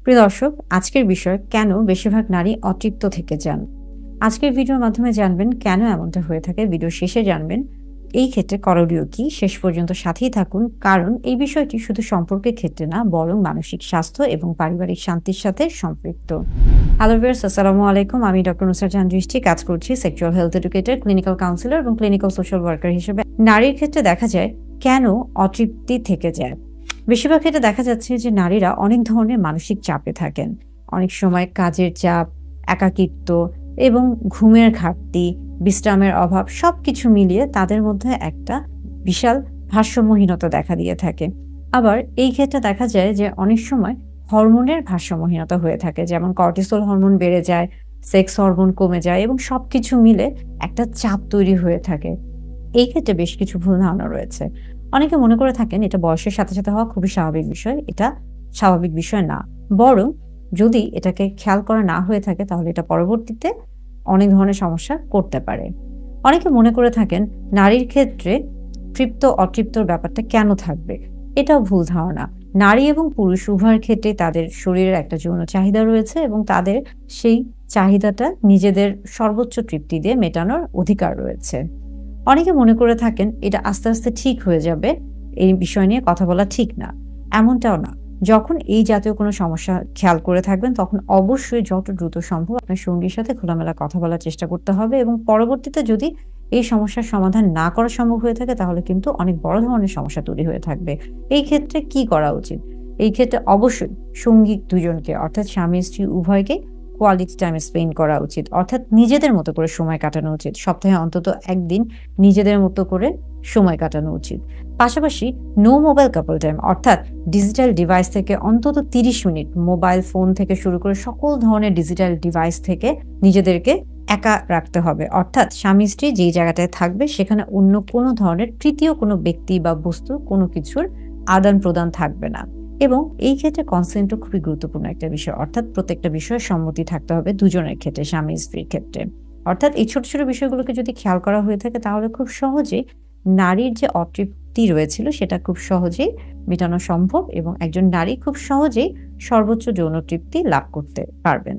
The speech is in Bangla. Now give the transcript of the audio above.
প্রিয় দর্শক, আজকের বিষয় কেন বেশিরভাগ নারী অতৃপ্ত থেকে যান। আজকের ভিডিওর মাধ্যমে জানবেন কেন এমনটা হয়ে থাকে। ভিডিও শেষে জানবেন এই ক্ষেত্রে করণীয় কি। শেষ পর্যন্ত সাথেই থাকুন, কারণ এই বিষয়টি শুধু সম্পর্কের ক্ষেত্রে না, বরং মানসিক স্বাস্থ্য এবং পারিবারিক শান্তির সাথে সম্পৃক্ত। হ্যালো ভিউয়ার্স, আসসালামু আলাইকুম। আমি ডক্টর নুসরাত জাহান দৃষ্টি, কাজ করছি sexual health educator, clinical councillor এবং ক্লিনিক্যাল সোশ্যাল ওয়ার্কার হিসেবে। নারীর ক্ষেত্রে দেখা যায় কেন অতৃপ্তি থেকে যায়। বেশিরভাগ ক্ষেত্রে দেখা যাচ্ছে যে নারীরা অনেক ধরনের মানসিক চাপে থাকেন। অনেক সময় কাজের চাপ, একাকিত্ব এবং ঘুমের ঘাটতি, বিশ্রামের অভাব সবকিছু মিলিয়ে তাদের মধ্যে একটা বিশাল ভারসাম্যহীনতা দেখা দিয়ে থাকে। আবার এই ক্ষেত্রে দেখা যায় যে অনেক সময় হরমোনের ভারসাম্যহীনতা হয়ে থাকে, যেমন কর্টিসল হরমোন বেড়ে যায়, সেক্স হরমোন কমে যায় এবং সবকিছু মিলে একটা চাপ তৈরি হয়ে থাকে। এই ক্ষেত্রে বেশ কিছু ভুল ধারণা রয়েছে। অনেকে মনে করে থাকেন এটা বয়সের সাথে সাথে হওয়া খুবই স্বাভাবিক বিষয়। এটা স্বাভাবিক বিষয় না। বরং যদি এটাকে খেয়াল করা না হয়ে থাকে তাহলে এটা পরবর্তীতে অনেক ধরনের সমস্যা করতে পারে। অনেকে মনে করে থাকেন নারীর ক্ষেত্রে তৃপ্ত অতৃপ্তর ব্যাপারটা কেন থাকবে? এটাও ভুল ধারণা। নারী এবং পুরুষ উভয়ের ক্ষেত্রেই তাদের শরীরের একটা যৌন চাহিদা রয়েছে এবং তাদের সেই চাহিদাটা নিজেদের সর্বোচ্চ তৃপ্তি দিয়ে মেটানোর অধিকার রয়েছে। অনেকে মনে করে থাকেন এটা আস্তে আস্তে ঠিক হয়ে যাবে, এই বিষয় নিয়ে কথা বলা ঠিক না। এমনটাও না। যখন এই জাতীয় কোনো সমস্যা খেয়াল করে থাকবেন তখন অবশ্যই যত দ্রুত সম্ভব আপনার সঙ্গীর সাথে খোলামেলা কথা বলার চেষ্টা করতে হবে এবং পরবর্তীতে যদি এই সমস্যার সমাধান না করা সম্ভব হয়ে থাকে তাহলে কিন্তু অনেক বড় ধরনের সমস্যা তৈরি হয়ে থাকবে। এই ক্ষেত্রে কি করা উচিত? এই ক্ষেত্রে অবশ্যই সঙ্গী দুজনকে, অর্থাৎ স্বামী স্ত্রী উভয়কে কোয়ালিটি টাইম স্পেন্ড করা উচিত, অর্থাৎ নিজেদের মতো করে সময় কাটানো উচিত। সপ্তাহে অন্তত একদিন নিজেদের মতো করে সময় কাটানো উচিত। পাশাপাশি নো মোবাইল কাপল টাইম, অর্থাৎ ডিজিটাল ডিভাইস থেকে অন্তত 30 মিনিট, মোবাইল ফোন থেকে শুরু করে সকল ধরনের ডিজিটাল ডিভাইস থেকে নিজেদেরকে একা রাখতে হবে। অর্থাৎ স্বামী স্ত্রী যেই জায়গাটায় থাকবে সেখানে অন্য কোনো ধরনের তৃতীয় কোনো ব্যক্তি বা বস্তু কোনো কিছুর আদান প্রদান থাকবে না। এবং এই ক্ষেত্রে কনসেন্টও খুবই গুরুত্বপূর্ণ একটা বিষয়, অর্থাৎ প্রত্যেকটা বিষয়ে সম্মতি থাকতে হবে দুজনের ক্ষেত্রে, স্বামী স্ত্রীর ক্ষেত্রে। অর্থাৎ এই ছোট ছোট বিষয়গুলোকে যদি খেয়াল করা হয়ে থাকে তাহলে খুব সহজেই নারীর যে অতৃপ্তি রয়েছিল সেটা খুব সহজেই মেটানো সম্ভব এবং একজন নারী খুব সহজেই সর্বোচ্চ যৌন তৃপ্তি লাভ করতে পারবেন।